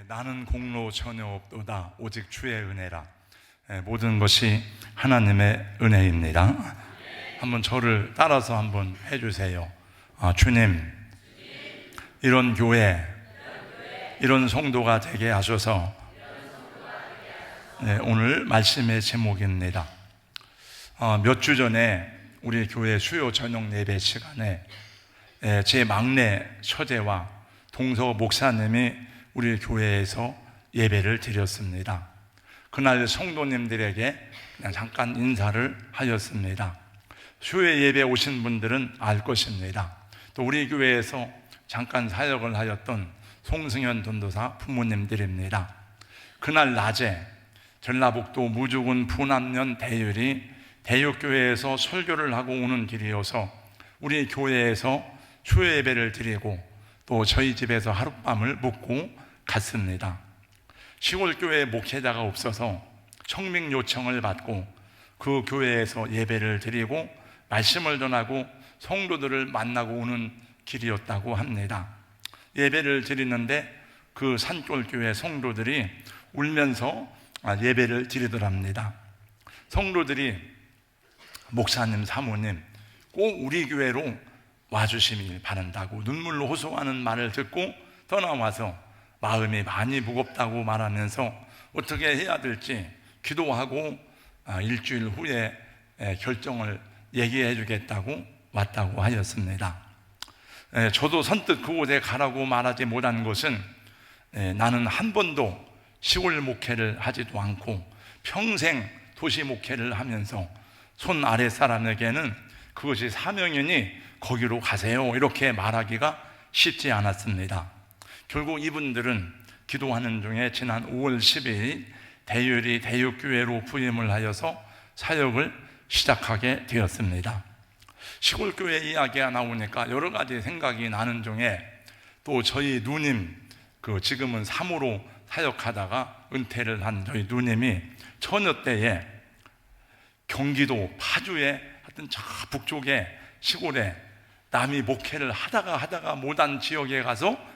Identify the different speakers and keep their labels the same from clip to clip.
Speaker 1: 나는 공로 전혀 없도다 오직 주의 은혜라. 모든 것이 하나님의 은혜입니다. 한번 저를 따라서 한번 해주세요. 주님, 이런 교회, 이런 성도가 되게 하셔서. 오늘 말씀의 제목입니다. 몇 주 전에 우리 교회 수요 저녁 예배 시간에 제 막내 처제와 동서 목사님이 우리 교회에서 예배를 드렸습니다. 그날 성도님들에게 그냥 잠깐 인사를 하였습니다. 수요 예배 오신 분들은 알 것입니다. 또 우리 교회에서 잠깐 사역을 하였던 송승현 전도사 부모님들입니다. 그날 낮에 전라북도 무주군 부남면 대율이 대육교회에서 설교를 하고 오는 길이어서 우리 교회에서 수요 예배를 드리고 또 저희 집에서 하룻밤을 묵고 갔습니다. 시골 교회에 목회자가 없어서 청빙 요청을 받고 그 교회에서 예배를 드리고 말씀을 전하고 성도들을 만나고 오는 길이었다고 합니다. 예배를 드리는데 그 산골 교회 성도들이 울면서 예배를 드리더랍니다. 성도들이 목사님, 사모님 꼭 우리 교회로 와주시길 바란다고 눈물로 호소하는 말을 듣고 떠나와서 마음이 많이 무겁다고 말하면서 어떻게 해야 될지 기도하고 일주일 후에 결정을 얘기해 주겠다고 왔다고 하였습니다. 저도 선뜻 그곳에 가라고 말하지 못한 것은 나는 한 번도 시골 목회를 하지도 않고 평생 도시 목회를 하면서 손 아래 사람에게는 그것이 사명이니 거기로 가세요 이렇게 말하기가 쉽지 않았습니다. 결국 이분들은 기도하는 중에 지난 5월 12일 대율이 대육교회로 부임을 하여서 사역을 시작하게 되었습니다. 시골교회 이야기가 나오니까 여러 가지 생각이 나는 중에 또 저희 누님, 지금은 사모로 사역하다가 은퇴를 한 저희 누님이 처녀 때에 경기도 파주에 하여튼 저 북쪽에 시골에 남이 목회를 하다가 못한 지역에 가서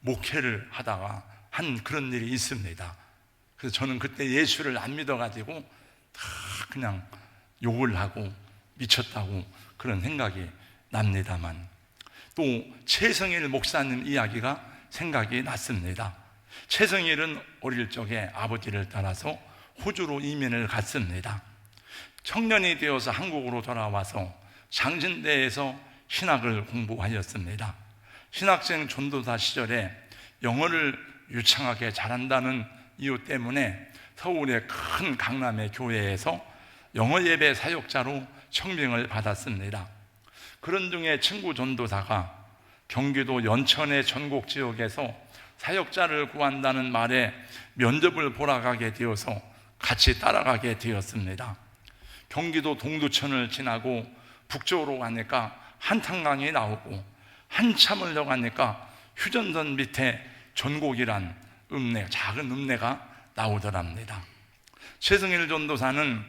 Speaker 1: 목회를 하다가 한 그런 일이 있습니다. 그래서 저는 그때 예수를 안 믿어가지고 다 그냥 욕을 하고 미쳤다고 그런 생각이 납니다만 또 최성일 목사님 이야기가 생각이 났습니다. 최성일은 어릴 적에 아버지를 따라서 호주로 이민을 갔습니다. 청년이 되어서 한국으로 돌아와서 장신대에서 신학을 공부하였습니다. 신학생 전도사 시절에 영어를 유창하게 잘한다는 이유 때문에 서울의 큰 강남의 교회에서 영어 예배 사역자로 청빙을 받았습니다. 그런 중에 친구 전도사가 경기도 연천의 전곡 지역에서 사역자를 구한다는 말에 면접을 보러 가게 되어서 같이 따라가게 되었습니다. 경기도 동두천을 지나고 북쪽으로 가니까 한탄강이 나오고 한참을 더 가니까 휴전선 밑에 전곡이란 작은 읍내가 나오더랍니다. 최승일 전도사는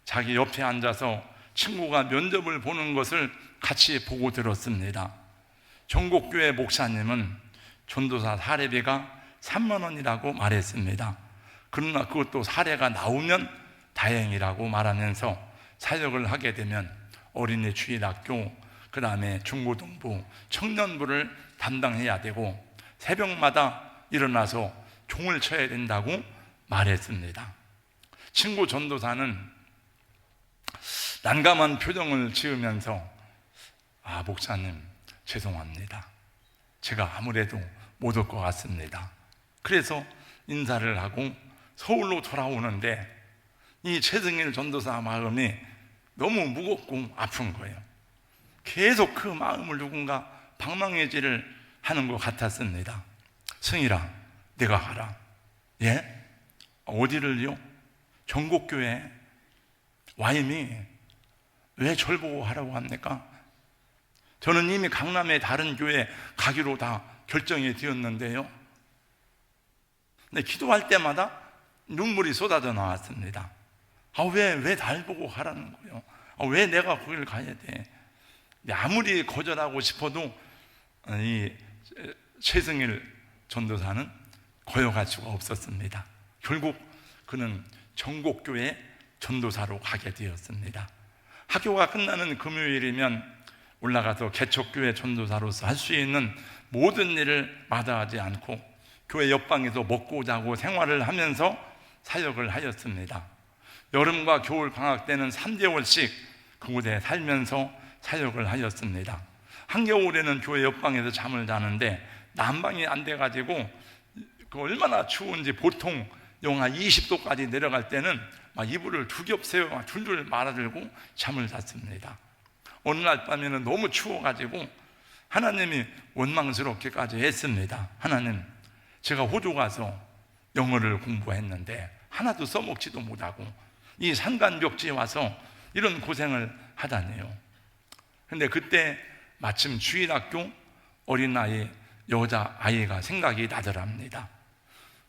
Speaker 1: 자기 옆에 앉아서 친구가 면접을 보는 것을 같이 보고 들었습니다. 전곡교회 목사님은 전도사 사례비가 3만 원이라고 말했습니다. 그러나 그것도 사례가 나오면 다행이라고 말하면서 사역을 하게 되면 어린이 주일학교, 그 다음에 중고등부, 청년부를 담당해야 되고 새벽마다 일어나서 종을 쳐야 된다고 말했습니다. 친구 전도사는 난감한 표정을 지으면서 목사님 죄송합니다. 제가 아무래도 못 올 것 같습니다. 그래서 인사를 하고 서울로 돌아오는데 이 최승일 전도사 마음이 너무 무겁고 아픈 거예요. 계속 그 마음을 누군가 방망이질을 하는 것 같았습니다. 승일아, 내가 가라. 예? 어디를요? 전곡교회. 와임이 왜 절 보고 하라고 합니까? 저는 이미 강남의 다른 교회 가기로 다 결정이 되었는데요. 근데 기도할 때마다 눈물이 쏟아져 나왔습니다. 왜 날 보고 하라는 거예요? 왜 내가 거기를 가야 돼? 아무리 거절하고 싶어도 이 최승일 전도사는 거역할 수가 없었습니다. 결국 그는 전국교회 전도사로 가게 되었습니다. 학교가 끝나는 금요일이면 올라가서 개척교회 전도사로서 할 수 있는 모든 일을 마다하지 않고 교회 옆방에서 먹고 자고 생활을 하면서 사역을 하였습니다. 여름과 겨울 방학 때는 3개월씩 그곳에 살면서 사역을 하였습니다. 한겨울에는 교회 옆방에서 잠을 자는데 난방이 안 돼가지고 얼마나 추운지 보통 영하 20도까지 내려갈 때는 막 이불을 두 겹 세워 막 줄줄 말아들고 잠을 잤습니다. 어느 날 밤에는 너무 추워가지고 하나님이 원망스럽게까지 했습니다. 하나님, 제가 호주 가서 영어를 공부했는데 하나도 써먹지도 못하고 이 산간벽지에 와서 이런 고생을 하다니요. 근데 그때 마침 주일학교 어린아이 여자아이가 생각이 나더랍니다.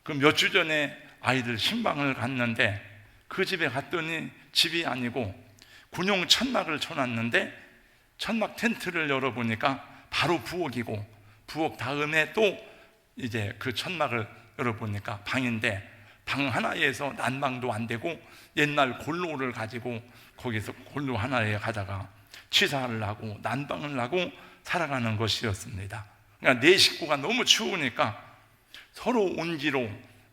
Speaker 1: 그 몇 주 전에 아이들 신방을 갔는데 그 집에 갔더니 집이 아니고 군용 천막을 쳐놨는데 천막 텐트를 열어보니까 바로 부엌이고 부엌 다음에 또 이제 그 천막을 열어보니까 방인데 방 하나에서 난방도 안 되고 옛날 골로를 가지고 거기서 골로 하나에 가다가 취사를 하고 난방을 하고 살아가는 것이었습니다. 그러니까 네 식구가 너무 추우니까 서로 온기로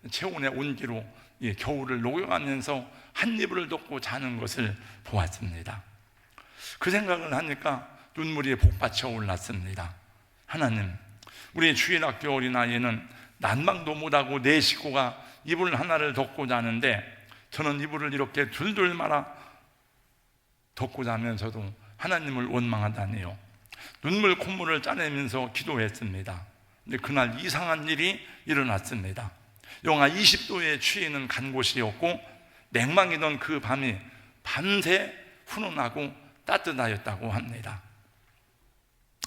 Speaker 1: 체온의 온기로 겨울을 녹여가면서 한 이불을 덮고 자는 것을 보았습니다. 그 생각을 하니까 눈물이 복받쳐 올랐습니다. 하나님, 우리 주일학교 어린아이는 난방도 못하고 네 식구가 이불 하나를 덮고 자는데 저는 이불을 이렇게 둘둘 말아 덮고 자면서도 하나님을 원망하다니요. 눈물 콧물을 짜내면서 기도했습니다. 근데 그날 이상한 일이 일어났습니다. 영하 20도에 취이는 간 곳이었고 냉방이던 그 밤이 밤새 훈훈하고 따뜻하였다고 합니다.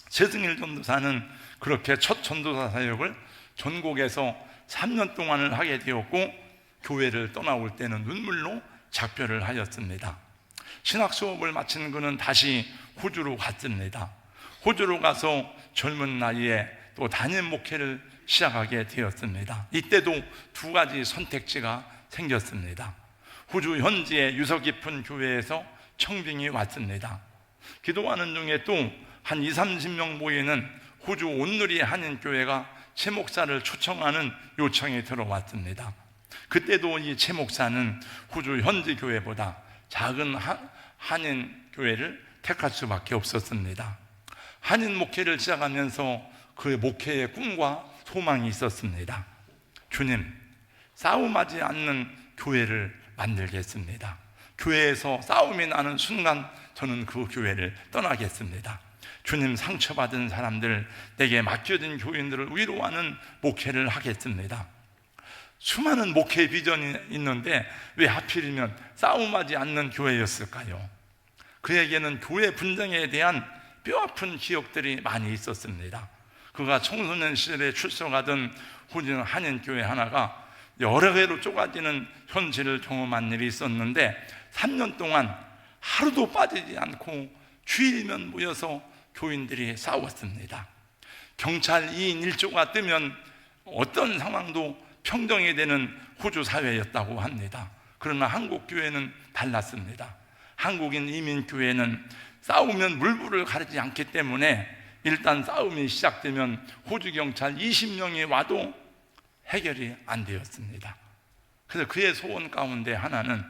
Speaker 1: 최승일 전도사는 그렇게 첫 전도사 사역을 전국에서 3년 동안을 하게 되었고 교회를 떠나올 때는 눈물로 작별을 하였습니다. 신학 수업을 마친 그는 다시 호주로 갔습니다. 호주로 가서 젊은 나이에 또 담임 목회를 시작하게 되었습니다. 이때도 두 가지 선택지가 생겼습니다. 호주 현지의 유서 깊은 교회에서 청빙이 왔습니다. 기도하는 중에 또 한 20-30명 모이는 호주 온누리 한인교회가 최 목사를 초청하는 요청이 들어왔습니다. 그때도 이 최 목사는 호주 현지 교회보다 작은 한인교회를 택할 수밖에 없었습니다. 한인 목회를 시작하면서 그의 목회의 꿈과 소망이 있었습니다. 주님, 싸움하지 않는 교회를 만들겠습니다. 교회에서 싸움이 나는 순간 저는 그 교회를 떠나겠습니다. 주님, 상처받은 사람들, 내게 맡겨진 교인들을 위로하는 목회를 하겠습니다. 수많은 목회 비전이 있는데 왜 하필이면 싸움하지 않는 교회였을까요? 그에게는 교회 분쟁에 대한 뼈아픈 기억들이 많이 있었습니다. 그가 청소년 시절에 출석하던 호주 한인교회 하나가 여러 개로 쪼가지는 현실을 경험한 일이 있었는데 3년 동안 하루도 빠지지 않고 주일이면 모여서 교인들이 싸웠습니다. 경찰 2인 1조가 뜨면 어떤 상황도 평정이 되는 호주 사회였다고 합니다. 그러나 한국 교회는 달랐습니다. 한국인 이민교회는 싸우면 물불을 가리지 않기 때문에 일단 싸움이 시작되면 호주 경찰 20명이 와도 해결이 안 되었습니다. 그래서 그의 소원 가운데 하나는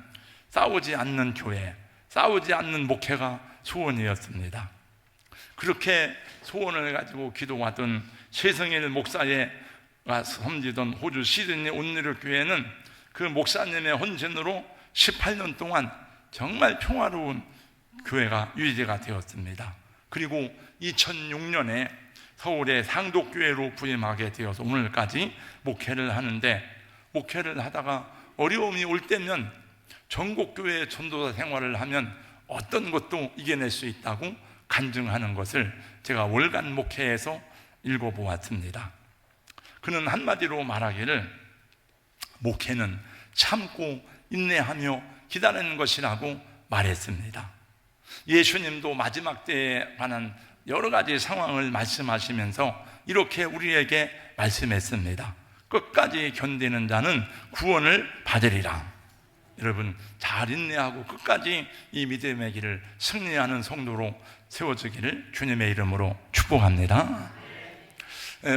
Speaker 1: 싸우지 않는 교회, 싸우지 않는 목회가 소원이었습니다. 그렇게 소원을 가지고 기도하던 최승일 목사가 섬기던 호주 시드니 온누리 교회는 그 목사님의 헌신으로 18년 동안 정말 평화로운 교회가 유지가 되었습니다. 그리고 2006년에 서울의 상독교회로 부임하게 되어서 오늘까지 목회를 하는데, 목회를 하다가 어려움이 올 때면 전국교회 전도사 생활을 하면 어떤 것도 이겨낼 수 있다고 간증하는 것을 제가 월간 목회에서 읽어보았습니다. 그는 한마디로 말하기를 목회는 참고 인내하며 기다리는 것이라고 말했습니다. 예수님도 마지막 때에 관한 여러 가지 상황을 말씀하시면서 이렇게 우리에게 말씀했습니다. 끝까지 견디는 자는 구원을 받으리라. 여러분, 잘 인내하고 끝까지 이 믿음의 길을 승리하는 성도로 세워지기를 주님의 이름으로 축복합니다.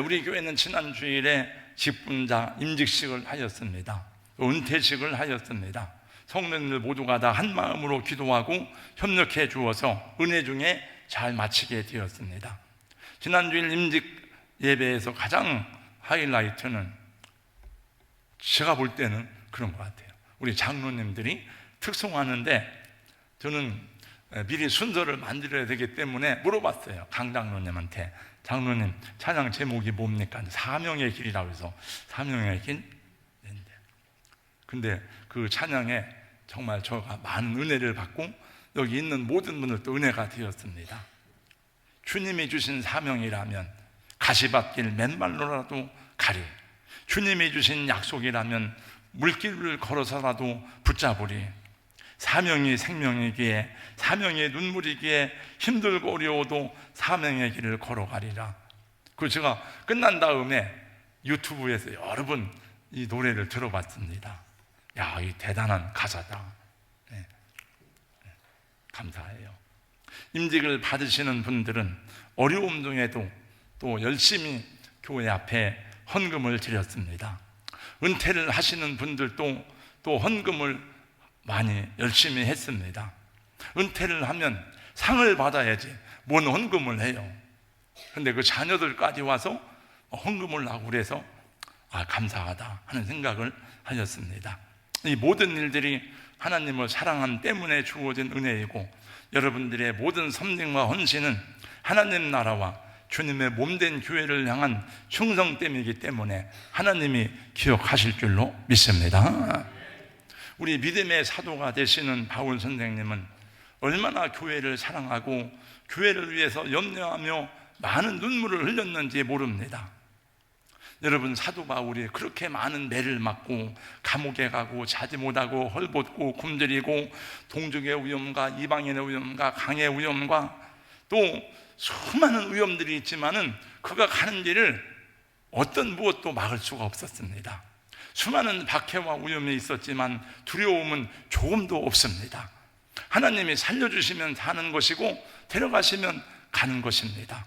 Speaker 1: 우리 교회는 지난 주일에 직분자 임직식을 하였습니다. 은퇴식을 하였습니다. 성도님들 모두가 다 한 마음으로 기도하고 협력해 주어서 은혜 중에 잘 마치게 되었습니다. 지난 주일 임직 예배에서 가장 하이라이트는 제가 볼 때는 그런 것 같아요. 우리 장로님들이 특송하는데 저는 미리 순서를 만들어야 되기 때문에 물어봤어요. 강 장로님한테. 장로님, 찬양 제목이 뭡니까? 사명의 길이라고 해서 사명의 길? 근데 그 찬양에 정말 저가 많은 은혜를 받고 여기 있는 모든 분들도 은혜가 되었습니다. 주님이 주신 사명이라면 가시밭길 맨발로라도 가리, 주님이 주신 약속이라면 물길을 걸어서라도 붙잡으리, 사명이 생명이기에 사명의 눈물이기에 힘들고 어려워도 사명의 길을 걸어가리라. 그 제가 끝난 다음에 유튜브에서 여러 번 이 노래를 들어봤습니다. 야, 이 대단한 가사다. 네. 감사해요. 임직을 받으시는 분들은 어려움 중에도 또 열심히 교회 앞에 헌금을 드렸습니다. 은퇴를 하시는 분들도 또 헌금을 많이 열심히 했습니다. 은퇴를 하면 상을 받아야지 뭔 헌금을 해요. 그런데 그 자녀들까지 와서 헌금을 하고 그래서 감사하다 하는 생각을 하였습니다. 이 모든 일들이 하나님을 사랑함 때문에 주어진 은혜이고, 여러분들의 모든 섬김과 헌신은 하나님 나라와 주님의 몸된 교회를 향한 충성됨이기 때문에 하나님이 기억하실 줄로 믿습니다. 우리 믿음의 사도가 되시는 바울 선생님은 얼마나 교회를 사랑하고 교회를 위해서 염려하며 많은 눈물을 흘렸는지 모릅니다. 여러분, 사도 바울이 그렇게 많은 매를 맞고 감옥에 가고 자지 못하고 헐벗고 굶주리고 동족의 위험과 이방인의 위험과 강의 위험과 또 수많은 위험들이 있지만은 그가 가는 길을 어떤 무엇도 막을 수가 없었습니다. 수많은 박해와 위험이 있었지만 두려움은 조금도 없습니다. 하나님이 살려주시면 사는 것이고 데려가시면 가는 것입니다.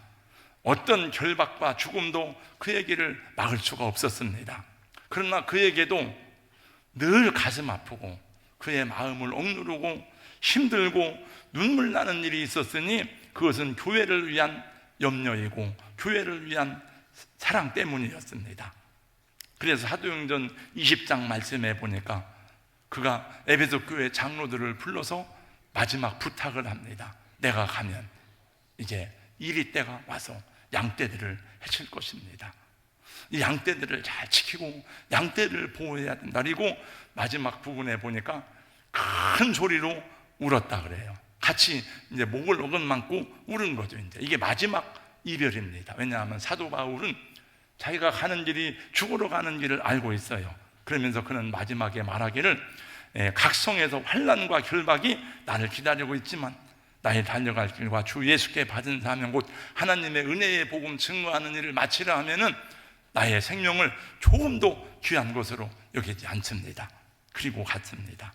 Speaker 1: 어떤 결박과 죽음도 그의 길을 막을 수가 없었습니다. 그러나 그에게도 늘 가슴 아프고 그의 마음을 억누르고 힘들고 눈물 나는 일이 있었으니 그것은 교회를 위한 염려이고 교회를 위한 사랑 때문이었습니다. 그래서 사도행전 20장 말씀에 보니까 그가 에베소 교회 장로들을 불러서 마지막 부탁을 합니다. 내가 가면 이제 이리 때가 와서 양떼들을 해칠 것입니다. 이 양떼들을 잘 지키고 양떼를 보호해야 된다. 그리고 마지막 부분에 보니까 큰 소리로 울었다 그래요. 같이 이제 목을 어긋만고 울은 거죠. 이제 이게 마지막 이별입니다. 왜냐하면 사도 바울은 자기가 가는 길이 죽으러 가는 길을 알고 있어요. 그러면서 그는 마지막에 말하기를 각성에서 환난과 결박이 나를 기다리고 있지만 나의 달려갈 길과 주 예수께 받은 사명 곧 하나님의 은혜의 복음 증거하는 일을 마치려 하면은 나의 생명을 조금도 귀한 것으로 여기지 않습니다. 그리고 갔습니다.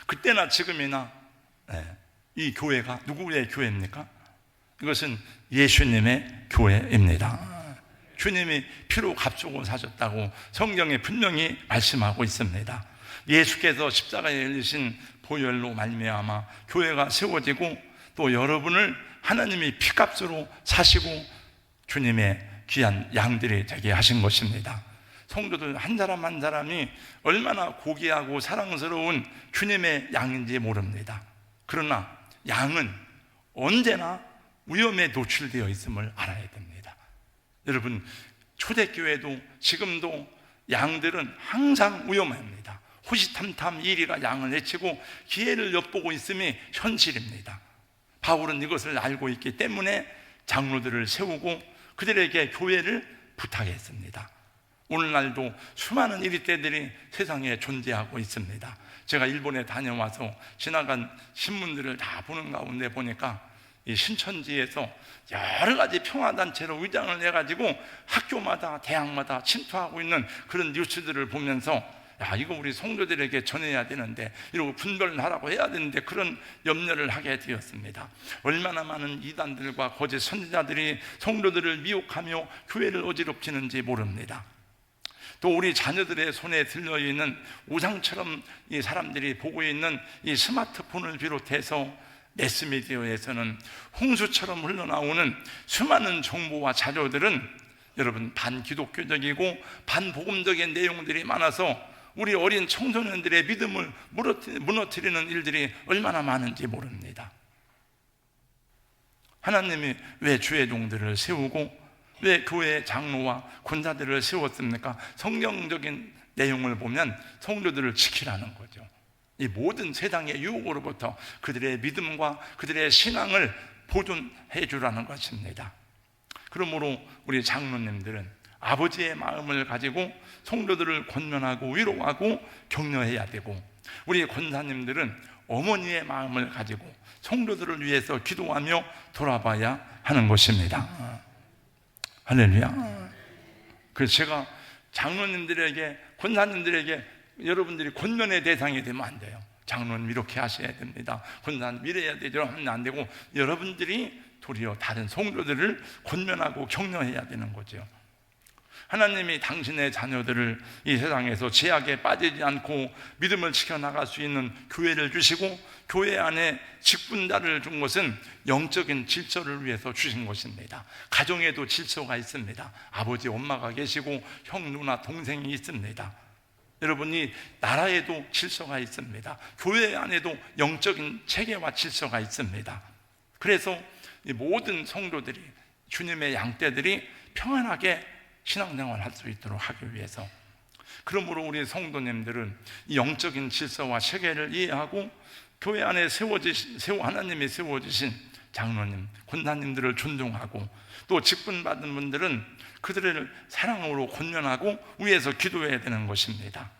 Speaker 1: 그때나 지금이나 이 교회가 누구의 교회입니까? 이것은 예수님의 교회입니다. 주님이 피로 값주고 사셨다고 성경에 분명히 말씀하고 있습니다. 예수께서 십자가에 열리신 보혈로 말미암아 교회가 세워지고 또 여러분을 하나님이 피값으로 사시고 주님의 귀한 양들이 되게 하신 것입니다. 성도들 한 사람 한 사람이 얼마나 고귀하고 사랑스러운 주님의 양인지 모릅니다. 그러나 양은 언제나 위험에 노출되어 있음을 알아야 됩니다. 여러분, 초대교회도 지금도 양들은 항상 위험합니다. 호시탐탐 이리가 양을 해치고 기회를 엿보고 있음이 현실입니다. 바울은 이것을 알고 있기 때문에 장로들을 세우고 그들에게 교회를 부탁했습니다. 오늘날도 수많은 이리떼들이 세상에 존재하고 있습니다. 제가 일본에 다녀와서 지나간 신문들을 다 보는 가운데 보니까 이 신천지에서 여러 가지 평화단체로 위장을 해가지고 학교마다 대학마다 침투하고 있는 그런 뉴스들을 보면서 야, 이거 우리 성도들에게 전해야 되는데, 이러고 분별하라고 해야 되는데, 그런 염려를 하게 되었습니다. 얼마나 많은 이단들과 거짓 선지자들이 성도들을 미혹하며 교회를 어지럽히는지 모릅니다. 또 우리 자녀들의 손에 들려있는 우상처럼 이 사람들이 보고 있는 이 스마트폰을 비롯해서 매스미디어에서는 홍수처럼 흘러나오는 수많은 정보와 자료들은 여러분 반기독교적이고 반복음적인 내용들이 많아서 우리 어린 청소년들의 믿음을 무너뜨리는 일들이 얼마나 많은지 모릅니다. 하나님이 왜 주의 종들을 세우고 왜 교회 장로와 권사들을 세웠습니까? 성경적인 내용을 보면 성도들을 지키라는 거죠. 이 모든 세상의 유혹으로부터 그들의 믿음과 그들의 신앙을 보존해 주라는 것입니다. 그러므로 우리 장로님들은 아버지의 마음을 가지고 성도들을 권면하고 위로하고 격려해야 되고, 우리 권사님들은 어머니의 마음을 가지고 성도들을 위해서 기도하며 돌아봐야 하는 것입니다. 할렐루야. 그래서 제가 장로님들에게, 권사님들에게 여러분들이 권면의 대상이 되면 안 돼요. 장로님 이렇게 하셔야 됩니다, 권사님 이래야 되죠 하면 안 되고, 여러분들이 도리어 다른 성도들을 권면하고 격려해야 되는 거죠. 하나님이 당신의 자녀들을 이 세상에서 죄악에 빠지지 않고 믿음을 지켜나갈 수 있는 교회를 주시고, 교회 안에 직분자를 준 것은 영적인 질서를 위해서 주신 것입니다. 가정에도 질서가 있습니다. 아버지 엄마가 계시고 형 누나 동생이 있습니다. 여러분이 나라에도 질서가 있습니다. 교회 안에도 영적인 체계와 질서가 있습니다. 그래서 이 모든 성도들이, 주님의 양떼들이 평안하게 신앙생활을 할 수 있도록 하기 위해서, 그러므로 우리 성도님들은 이 영적인 질서와 체계를 이해하고 교회 안에 하나님이 세워주신 장로님, 권사님들을 존중하고, 또 직분받은 분들은 그들을 사랑으로 권면하고 위해서 기도해야 되는 것입니다.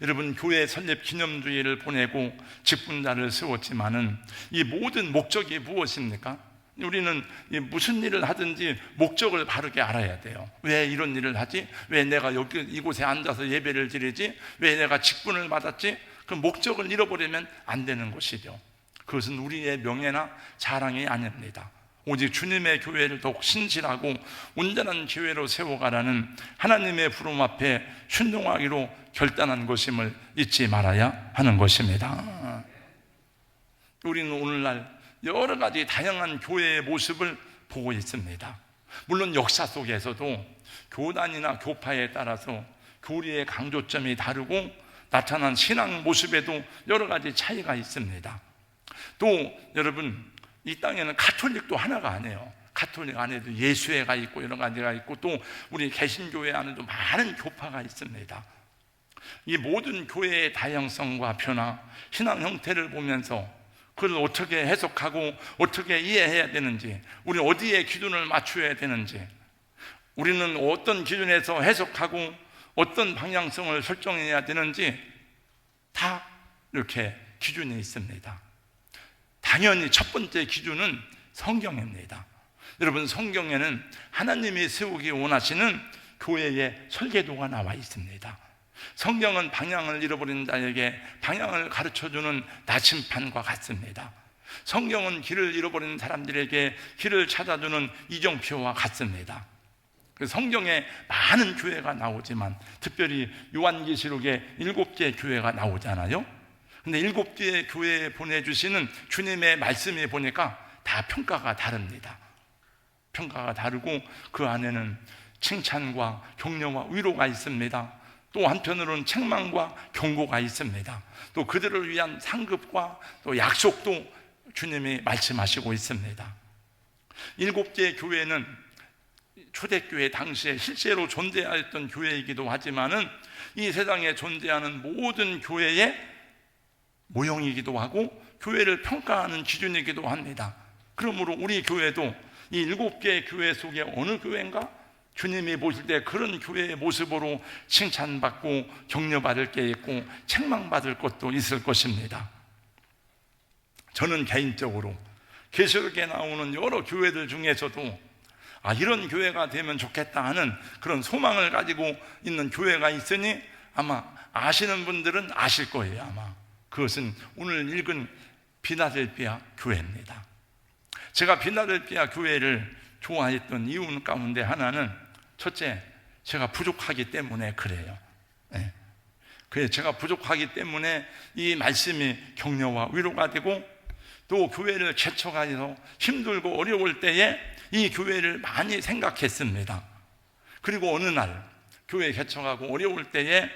Speaker 1: 여러분, 교회 설립 기념주의를 보내고 직분자를 세웠지만은 이 모든 목적이 무엇입니까? 우리는 무슨 일을 하든지 목적을 바르게 알아야 돼요. 왜 이런 일을 하지? 왜 내가 이곳에 앉아서 예배를 드리지? 왜 내가 직분을 받았지? 그 목적을 잃어버리면 안 되는 것이죠. 그것은 우리의 명예나 자랑이 아닙니다. 오직 주님의 교회를 더욱 신실하고 온전한 교회로 세워가라는 하나님의 부름 앞에 순종하기로 결단한 것임을 잊지 말아야 하는 것입니다. 우리는 오늘날 여러 가지 다양한 교회의 모습을 보고 있습니다. 물론 역사 속에서도 교단이나 교파에 따라서 교리의 강조점이 다르고 나타난 신앙 모습에도 여러 가지 차이가 있습니다. 또 여러분, 이 땅에는 가톨릭도 하나가 아니에요. 가톨릭 안에도 예수회가 있고 여러 가지가 있고, 또 우리 개신교회 안에도 많은 교파가 있습니다. 이 모든 교회의 다양성과 변화, 신앙 형태를 보면서 그걸 어떻게 해석하고 어떻게 이해해야 되는지, 우리는 어디에 기준을 맞춰야 되는지, 우리는 어떤 기준에서 해석하고 어떤 방향성을 설정해야 되는지 다 이렇게 기준이 있습니다. 당연히 첫 번째 기준은 성경입니다. 여러분, 성경에는 하나님이 세우기 원하시는 교회의 설계도가 나와 있습니다. 성경은 방향을 잃어버린 자에게 방향을 가르쳐주는 나침판과 같습니다. 성경은 길을 잃어버린 사람들에게 길을 찾아주는 이정표와 같습니다. 성경에 많은 교회가 나오지만 특별히 요한계시록에 7개 교회가 나오잖아요. 근데 7개의 교회에 보내주시는 주님의 말씀에 보니까 다 평가가 다릅니다. 평가가 다르고 그 안에는 칭찬과 격려와 위로가 있습니다. 또 한편으로는 책망과 경고가 있습니다. 또 그들을 위한 상급과 또 약속도 주님이 말씀하시고 있습니다. 7개의 교회는 초대교회 당시에 실제로 존재하였던 교회이기도 하지만은 이 세상에 존재하는 모든 교회의 모형이기도 하고 교회를 평가하는 기준이기도 합니다. 그러므로 우리 교회도 이 7개의 교회 속에 어느 교회인가 주님이 보실 때 그런 교회의 모습으로 칭찬받고 격려받을 게 있고 책망받을 것도 있을 것입니다. 저는 개인적으로 계시록에 나오는 여러 교회들 중에서도 이런 교회가 되면 좋겠다 하는 그런 소망을 가지고 있는 교회가 있으니 아마 아시는 분들은 아실 거예요. 아마 그것은 오늘 읽은 빌라델피아 교회입니다. 제가 빌라델피아 교회를 좋아했던 이유 가운데 하나는 첫째, 제가 부족하기 때문에 그래요. 그래서 제가 부족하기 때문에 이 말씀이 격려와 위로가 되고, 또 교회를 개척하여서 힘들고 어려울 때에 이 교회를 많이 생각했습니다. 그리고 어느 날 교회 개척하고 어려울 때에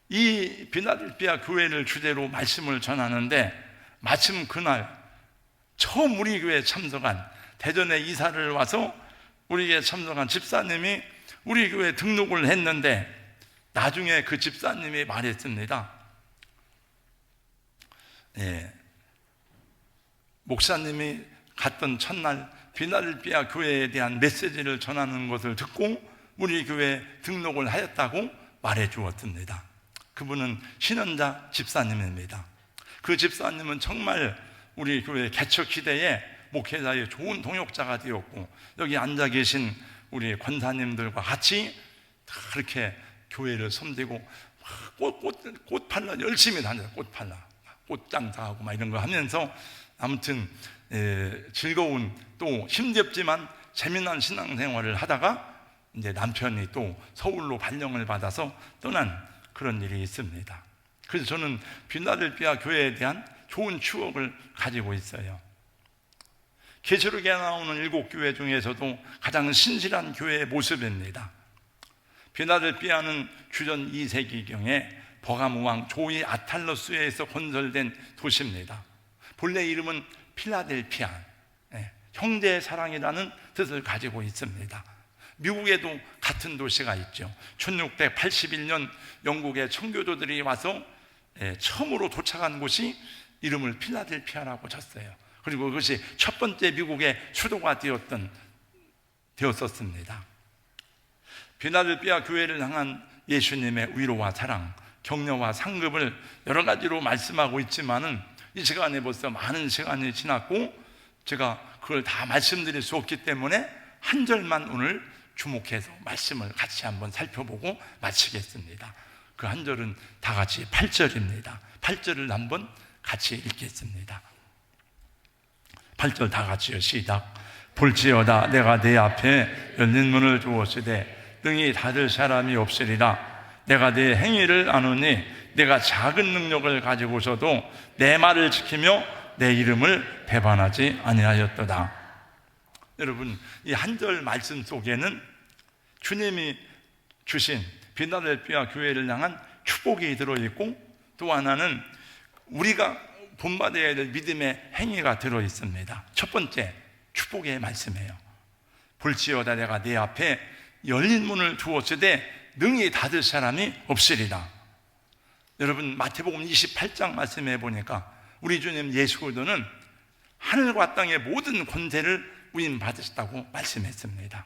Speaker 1: 이 빌라델피아 교회를 주제로 말씀을 전하는데, 마침 그날 처음 우리 교회에 참석한, 대전에 이사를 와서 우리 교회에 참석한 집사님이 우리 교회에 등록을 했는데, 나중에 그 집사님이 말했습니다. 목사님이 갔던 첫날 빌라델피아 교회에 대한 메시지를 전하는 것을 듣고 우리 교회에 등록을 하였다고 말해 주었습니다. 그분은 신원자 집사님입니다. 그 집사님은 정말 우리 교회 개척 시대에 목회자의 좋은 동역자가 되었고, 여기 앉아 계신 우리 권사님들과 같이 그렇게 교회를 섬기고 꽃 팔러 열심히 다녀요. 꽃 팔러, 꽃 장사하고 막 이런 거 하면서 아무튼 즐거운, 또 힘겹지만 재미난 신앙생활을 하다가 이제 남편이 또 서울로 발령을 받아서 떠난 그런 일이 있습니다. 그래서 저는 빌라델피아 교회에 대한 좋은 추억을 가지고 있어요. 계시록에 나오는 7교회 중에서도 가장 신실한 교회의 모습입니다. 빌라델피아는 주전 2세기경에 버가모 왕 조이 아탈러스에서 건설된 도시입니다. 본래 이름은 필라델피아, 형제의 사랑이라는 뜻을 가지고 있습니다. 미국에도 같은 도시가 있죠. 1681년 영국의 청교도들이 와서 처음으로 도착한 곳이 이름을 필라델피아라고 졌어요. 그리고 그것이 첫 번째 미국의 수도가 되었었습니다. 빌라델피아 교회를 향한 예수님의 위로와 사랑, 격려와 상급을 여러 가지로 말씀하고 있지만은 이 시간에 벌써 많은 시간이 지났고 제가 그걸 다 말씀드릴 수 없기 때문에 한 절만 오늘 주목해서 말씀을 같이 한번 살펴보고 마치겠습니다. 그 한 절은 다 같이 8절입니다. 8절을 한번 같이 읽겠습니다. 8절 다 같이요. 시작. 볼지어다 내가 내 앞에 열린 문을 두었으되 능히 닫을 사람이 없으리라. 내가 내 행위를 아노니 내가 작은 능력을 가지고서도 내 말을 지키며 내 이름을 배반하지 아니하였도다. 여러분, 이 한 절 말씀 속에는 주님이 주신 빌라델피아 교회를 향한 축복이 들어있고, 또 하나는 우리가 본받아야 될 믿음의 행위가 들어있습니다. 첫 번째 축복의 말씀이에요. 볼지어다 내가 내 앞에 열린 문을 두었으되 능히 닫을 사람이 없으리라. 여러분, 마태복음 28장 말씀해 보니까 우리 주님 예수 그리스도는 하늘과 땅의 모든 권세를 위임받으셨다고 말씀했습니다.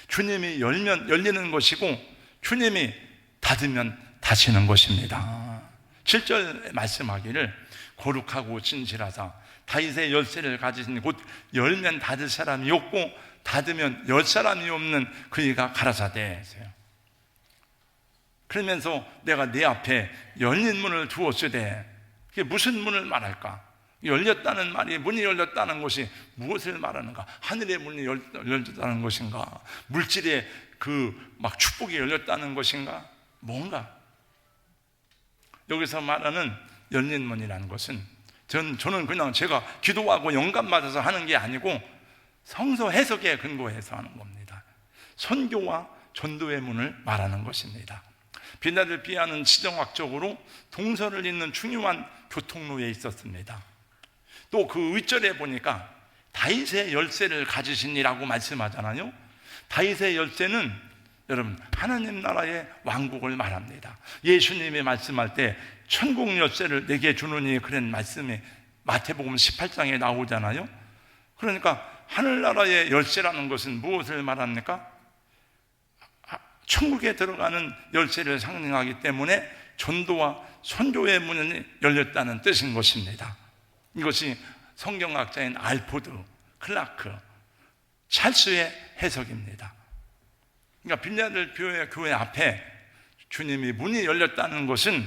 Speaker 1: 주님이 열면 열리는 것이고 주님이 닫으면 닫히는 것입니다. 7절 말씀하기를 거룩하고 진실하사 다윗의 열쇠를 가지신 곧 열면 닫을 사람이 없고 닫으면 열 사람이 없는 그이가 가라사대. 그러면서 내가 내 앞에 열린 문을 두었으되, 그게 무슨 문을 말할까? 열렸다는 말이, 문이 열렸다는 것이 무엇을 말하는가? 하늘의 문이 열렸다는 것인가? 물질의 막 축복이 열렸다는 것인가? 뭔가? 여기서 말하는 열린 문이라는 것은 저는 그냥 제가 기도하고 영감 받아서 하는 게 아니고 성서 해석에 근거해서 하는 겁니다. 선교와 전도의 문을 말하는 것입니다. 빌라델피아는 지정학적으로 동서를 잇는 중요한 교통로에 있었습니다. 또 그 윗절에 보니까 다윗의 열쇠를 가지시니라고 말씀하잖아요. 다윗의 열쇠는 여러분 하나님 나라의 왕국을 말합니다. 예수님이 말씀할 때 천국 열쇠를 내게 주느니 그런 말씀이 마태복음 18장에 나오잖아요. 그러니까 하늘나라의 열쇠라는 것은 무엇을 말합니까? 천국에 들어가는 열쇠를 상징하기 때문에 전도와 선교의 문이 열렸다는 뜻인 것입니다. 이것이 성경학자인 알포드 클라크 찰스의 해석입니다. 그러니까 빌라델피아 교회 앞에 주님이 문이 열렸다는 것은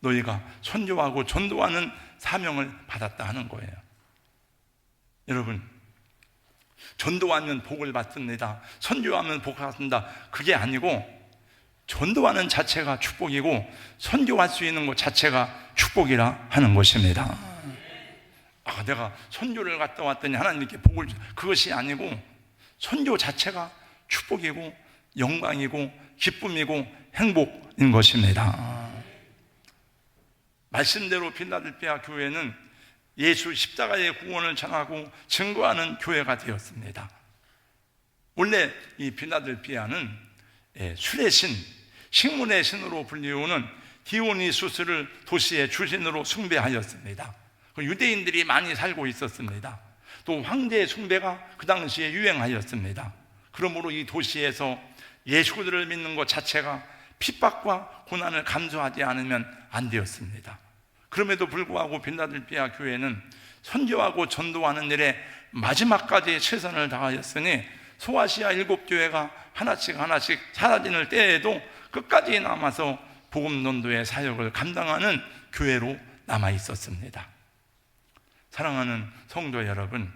Speaker 1: 너희가 선교하고 전도하는 사명을 받았다 하는 거예요. 여러분, 전도하면 복을 받습니다, 선교하면 복을 받습니다, 그게 아니고 전도하는 자체가 축복이고 선교할 수 있는 것 자체가 축복이라 하는 것입니다. 내가 선교를 갔다 왔더니 하나님께 복을 주, 그것이 아니고 선교 자체가 축복이고 영광이고 기쁨이고 행복인 것입니다. 말씀대로 빌라델피아 교회는 예수 십자가의 구원을 전하고 증거하는 교회가 되었습니다. 원래 이 빌라델피아는 술의 신, 식물의 신으로 불리우는 디오니수스를 도시의 주신으로 숭배하였습니다. 유대인들이 많이 살고 있었습니다. 또 황제의 숭배가 그 당시에 유행하였습니다. 그러므로 이 도시에서 예수들을 믿는 것 자체가 핍박과 고난을 감수하지 않으면 안 되었습니다. 그럼에도 불구하고 빌라델피아 교회는 선교하고 전도하는 일에 마지막까지 최선을 다하였으니 소아시아 7교회가 하나씩 사라지는 때에도 끝까지 남아서 복음 전도의 사역을 감당하는 교회로 남아 있었습니다. 사랑하는 성도 여러분,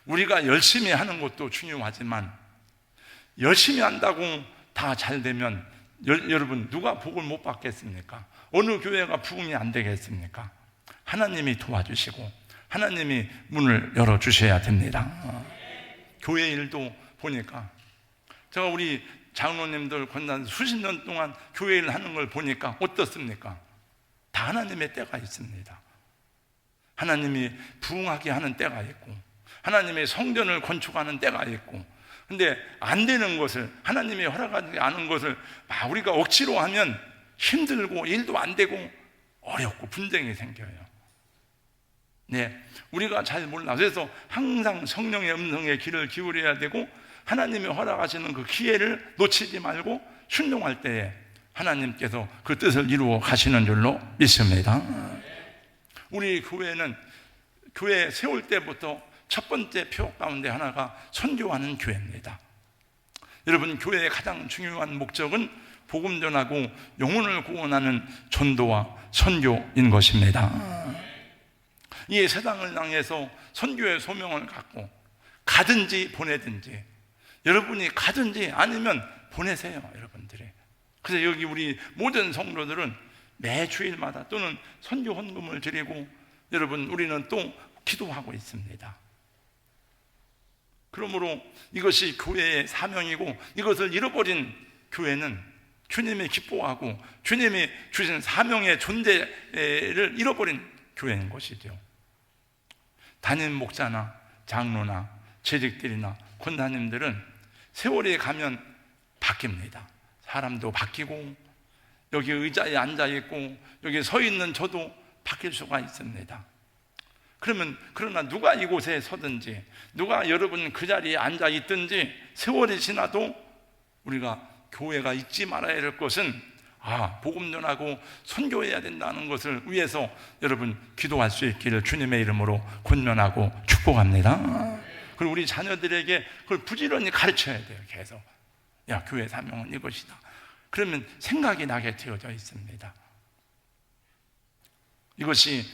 Speaker 1: 우리가 열심히 하는 것도 중요하지만 열심히 한다고 다 잘 되면 여러분 누가 복을 못 받겠습니까? 어느 교회가 부흥이 안 되겠습니까? 하나님이 도와주시고 하나님이 문을 열어주셔야 됩니다. 교회 일도 보니까 제가 우리 장로님들 권단 수십 년 동안 교회 일 하는 걸 보니까 어떻습니까? 다 하나님의 때가 있습니다. 하나님이 부흥하게 하는 때가 있고 하나님의 성전을 건축하는 때가 있고, 근데 안 되는 것을, 하나님이 허락하지 않은 것을 막 우리가 억지로 하면 힘들고 일도 안 되고 어렵고 분쟁이 생겨요. 네, 우리가 잘 몰라. 그래서 항상 성령의 음성에 귀를 기울여야 되고 하나님이 허락하시는 그 기회를 놓치지 말고 순종할 때에 하나님께서 그 뜻을 이루어 가시는 줄로 믿습니다. 우리 교회는 교회 세울 때부터 첫 번째 표 가운데 하나가 선교하는 교회입니다. 여러분, 교회의 가장 중요한 목적은 복음 전하고 영혼을 구원하는 전도와 선교인 것입니다. 이 세상을 향해서 선교의 소명을 갖고 가든지 보내든지, 여러분이 가든지 아니면 보내세요, 여러분들이. 그래서 여기 우리 모든 성도들은 매 주일마다 또는 선교 헌금을 드리고, 여러분 우리는 또 기도하고 있습니다. 그러므로 이것이 교회의 사명이고, 이것을 잃어버린 교회는 주님이 기뻐하고 주님이 주신 사명의 존재를 잃어버린 교회인 것이죠. 담임 목사나 장로나 재직들이나 권사님들은 세월이 가면 바뀝니다. 사람도 바뀌고 여기 의자에 앉아있고 여기 서 있는 저도 바뀔 수가 있습니다. 그러나 누가 이곳에 서든지, 누가 여러분 그 자리에 앉아있든지 세월이 지나도 우리가 교회가 잊지 말아야 할 것은 복음 전하고 선교해야 된다는 것을 위해서 여러분 기도할 수 있기를 주님의 이름으로 권면하고 축복합니다. 그리고 우리 자녀들에게 그걸 부지런히 가르쳐야 돼요. 계속 야, 교회 사명은 이것이다. 그러면 생각이 나게 되어져 있습니다. 이것이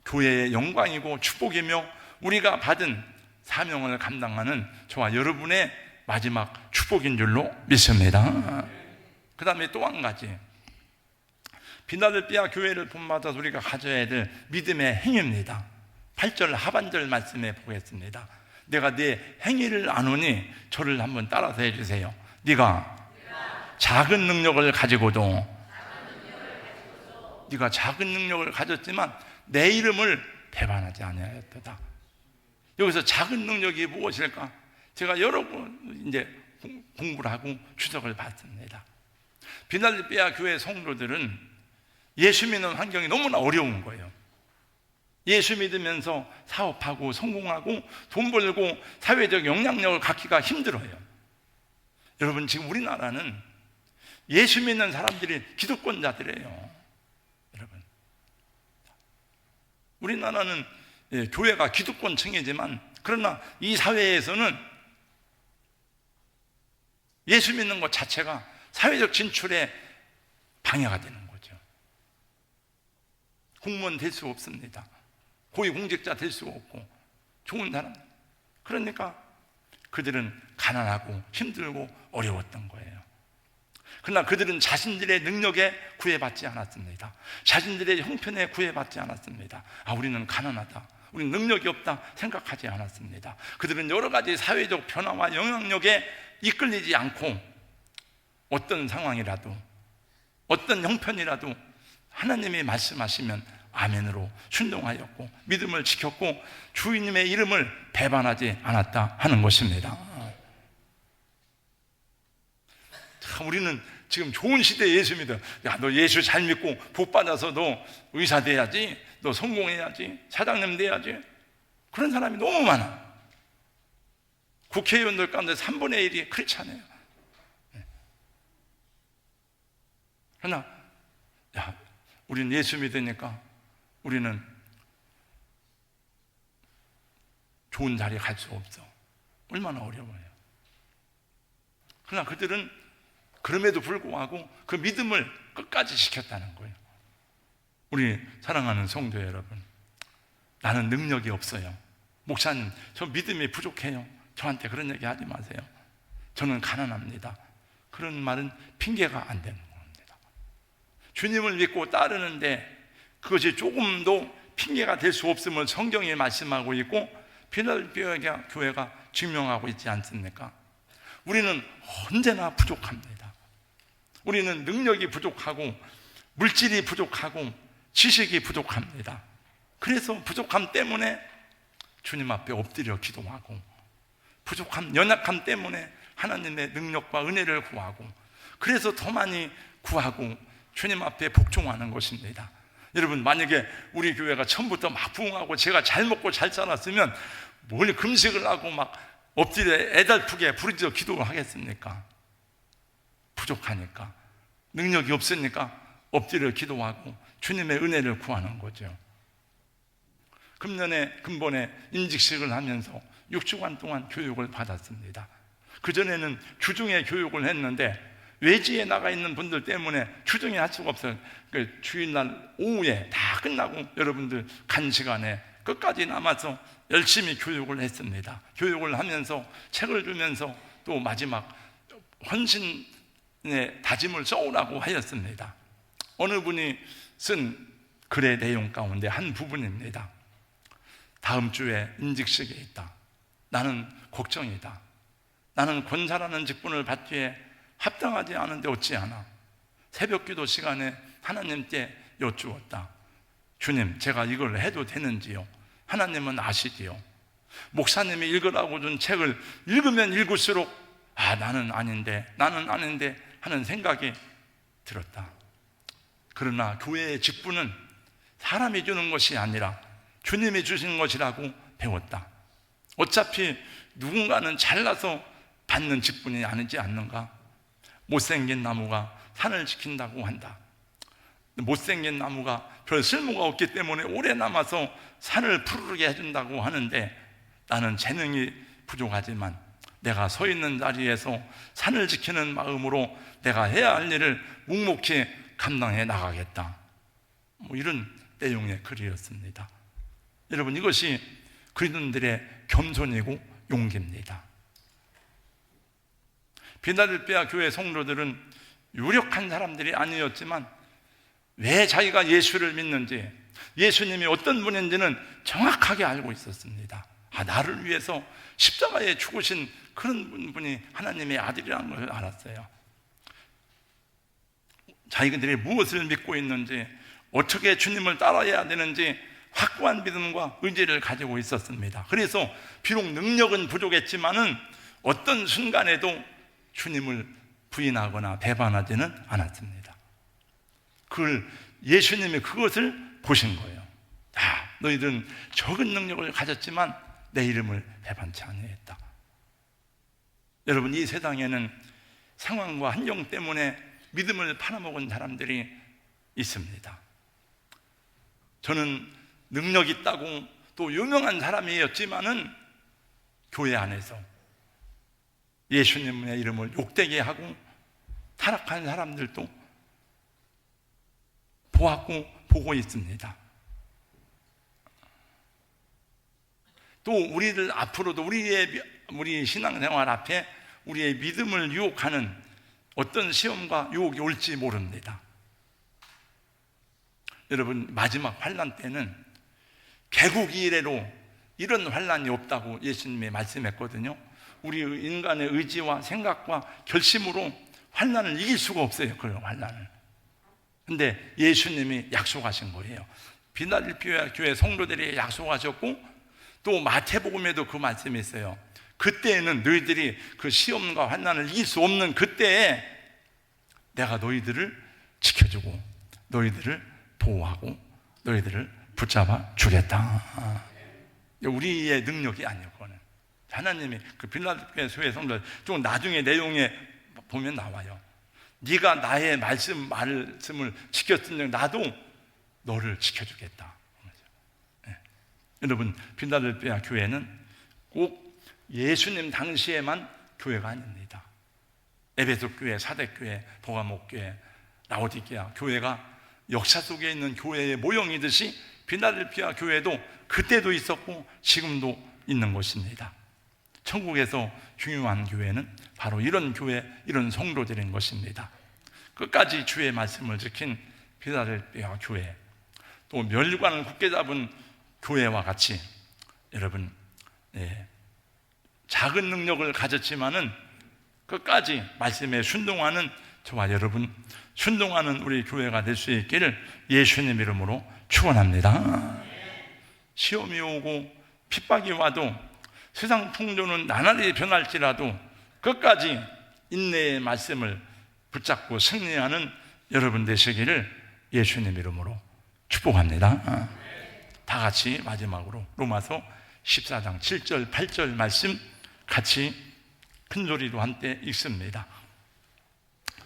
Speaker 1: 교회의 영광이고 축복이며 우리가 받은 사명을 감당하는 저와 여러분의 마지막 축복인 줄로 믿습니다. 그 다음에 또 한 가지, 빌라델피아 교회를 본받아서 우리가 가져야 될 믿음의 행위입니다. 8절 하반절 말씀에 보겠습니다. 내가 네 행위를 아노니 저를 한번 따라서 해주세요. 네가 작은 능력을 가지고도 네가 작은 능력을 가졌지만 내 이름을 배반하지 아니하였도다. 여기서 작은 능력이 무엇일까? 제가 여러 번 이제 공부를 하고 추적을 받습니다. 빌라델피아 교회 성도들은 예수 믿는 환경이 너무나 어려운 거예요. 예수 믿으면서 사업하고 성공하고 돈 벌고 사회적 영향력을 갖기가 힘들어요. 여러분, 지금 우리나라는 예수 믿는 사람들이 기득권자들이에요. 여러분, 우리나라는 교회가 기득권층이지만 그러나 이 사회에서는 예수 믿는 것 자체가 사회적 진출에 방해가 되는 거죠. 공무원 될 수 없습니다. 고위공직자 될 수 없고 좋은 사람. 그러니까 그들은 가난하고 힘들고 어려웠던 거예요. 그러나 그들은 자신들의 능력에 구애받지 않았습니다. 자신들의 형편에 구애받지 않았습니다. 우리는 가난하다, 우리는 능력이 없다 생각하지 않았습니다. 그들은 여러 가지 사회적 변화와 영향력에 이끌리지 않고 어떤 상황이라도 어떤 형편이라도 하나님이 말씀하시면 아멘으로 순종하였고 믿음을 지켰고 주님의 이름을 배반하지 않았다 하는 것입니다. 우리는 지금 좋은 시대에 예수 믿어. 너 예수 잘 믿고 복 받아서 너 의사 돼야지, 너 성공해야지, 사장님 돼야지. 그런 사람이 너무 많아. 국회의원들 가운데 3분의 1이 그렇잖아요. 그러나 우리는 예수 믿으니까 우리는 좋은 자리에 갈 수 없어. 얼마나 어려워요. 그러나 그들은 그럼에도 불구하고 그 믿음을 끝까지 지켰다는 거예요. 우리 사랑하는 성도 여러분, 나는 능력이 없어요, 목사님 저 믿음이 부족해요, 저한테 그런 얘기 하지 마세요. 저는 가난합니다. 그런 말은 핑계가 안 되는 겁니다. 주님을 믿고 따르는데 그것이 조금도 핑계가 될 수 없음을 성경이 말씀하고 있고 필라델피아 교회가 증명하고 있지 않습니까? 우리는 언제나 부족합니다. 우리는 능력이 부족하고 물질이 부족하고 지식이 부족합니다. 그래서 부족함 때문에 주님 앞에 엎드려 기도하고 부족함, 연약함 때문에 하나님의 능력과 은혜를 구하고 그래서 더 많이 구하고 주님 앞에 복종하는 것입니다. 여러분, 만약에 우리 교회가 처음부터 막 부흥하고 제가 잘 먹고 잘 살았으면 뭘 금식을 하고 막 엎드려 애달프게 부르짖어 기도를 하겠습니까? 부족하니까, 능력이 없으니까 엎드려 기도하고 주님의 은혜를 구하는 거죠. 근본에 임직식을 하면서 6주간 동안 교육을 받았습니다. 그전에는 주중에 교육을 했는데 외지에 나가 있는 분들 때문에 주중에 할 수가 없어요. 그 주일날 오후에 다 끝나고 여러분들 간 시간에 끝까지 남아서 열심히 교육을 했습니다. 교육을 하면서 책을 주면서 또 마지막 헌신의 다짐을 써오라고 하였습니다. 어느 분이 쓴 글의 내용 가운데 한 부분입니다. 다음 주에 임직식에 있다. 나는 걱정이다. 나는 권사라는 직분을 받기에 합당하지 않은데 어찌하나. 새벽 기도 시간에 하나님께 여쭈었다. 주님, 제가 이걸 해도 되는지요? 하나님은 아시지요. 목사님이 읽으라고 준 책을 읽으면 읽을수록 나는 아닌데 하는 생각이 들었다. 그러나 교회의 직분은 사람이 주는 것이 아니라 주님이 주신 것이라고 배웠다. 어차피 누군가는 잘나서 받는 직분이 아니지 않는가? 못생긴 나무가 산을 지킨다고 한다. 못생긴 나무가 별 쓸모가 없기 때문에 오래 남아서 산을 푸르르게 해준다고 하는데 나는 재능이 부족하지만 내가 서 있는 자리에서 산을 지키는 마음으로 내가 해야 할 일을 묵묵히 감당해 나가겠다. 이런 내용의 글이었습니다. 여러분, 이것이 그리스도인들의 겸손이고 용기입니다. 필라델피아 교회 성도들은 유력한 사람들이 아니었지만 왜 자기가 예수를 믿는지, 예수님이 어떤 분인지는 정확하게 알고 있었습니다. 나를 위해서 십자가에 죽으신 그런 분이 하나님의 아들이라는 걸 알았어요. 자기들이 무엇을 믿고 있는지, 어떻게 주님을 따라야 되는지 확고한 믿음과 의지를 가지고 있었습니다. 그래서 비록 능력은 부족했지만은 어떤 순간에도 주님을 부인하거나 배반하지는 않았습니다. 예수님이 그것을 보신 거예요. 너희들은 적은 능력을 가졌지만 내 이름을 배반치 아니했다. 여러분, 이 세상에는 상황과 환경 때문에 믿음을 팔아먹은 사람들이 있습니다. 저는 능력 있다고 또 유명한 사람이었지만은 교회 안에서 예수님의 이름을 욕되게 하고 타락한 사람들도 보고 있습니다. 또 우리들 앞으로도 우리 신앙생활 앞에 우리의 믿음을 유혹하는 어떤 시험과 유혹이 올지 모릅니다. 여러분, 마지막 환난 때는 개국 이래로 이런 환난이 없다고 예수님이 말씀했거든요. 우리 인간의 의지와 생각과 결심으로 환난을 이길 수가 없어요. 그런 환난을. 근데 예수님이 약속하신 거예요. 빌라델피아 교회 성도들이 약속하셨고, 또 마태복음에도 그 말씀이 있어요. 그때에는 너희들이 그 시험과 환난을 이길 수 없는 그때에 내가 너희들을 지켜주고 너희들을 보호하고 너희들을 붙잡아 주겠다. 우리의 능력이 아니에요. 그거는 하나님이 그 빌라델피아 교회 성도들 좀 나중에 내용에 보면 나와요. 네가 나의 말씀을 지켰으니 나도 너를 지켜주겠다. 네. 여러분, 빌라델피아 교회는 꼭 예수님 당시에만 교회가 아닙니다. 에베소 교회, 사대 교회, 버가모 교회, 라오디게아 교회가 역사 속에 있는 교회의 모형이듯이 빌라델피아 교회도 그때도 있었고 지금도 있는 것입니다. 천국에서 중요한 교회는 바로 이런 교회, 이런 성도들인 것입니다. 끝까지 주의 말씀을 지킨 빌라델피아 교회, 또 멸관을 굳게 잡은 교회와 같이 여러분, 작은 능력을 가졌지만은 끝까지 말씀에 순종하는 저와 여러분, 순종하는 우리 교회가 될 수 있기를 예수님 이름으로 축원합니다. 시험이 오고 핍박이 와도 세상 풍조는 나날이 변할지라도 끝까지 인내의 말씀을 붙잡고 승리하는 여러분 되시기를 예수님 이름으로 축복합니다. 다 같이 마지막으로 로마서 14장 7절 8절 말씀 같이 큰 소리로 한때 읽습니다.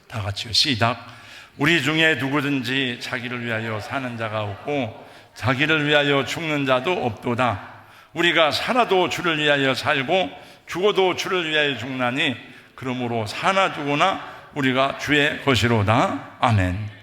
Speaker 1: 다 같이요. 시작. 우리 중에 누구든지 자기를 위하여 사는 자가 없고 자기를 위하여 죽는 자도 없도다. 우리가 살아도 주를 위하여 살고 죽어도 주를 위하여 죽나니 그러므로 사나 죽으나 우리가 주의 것이로다. 아멘.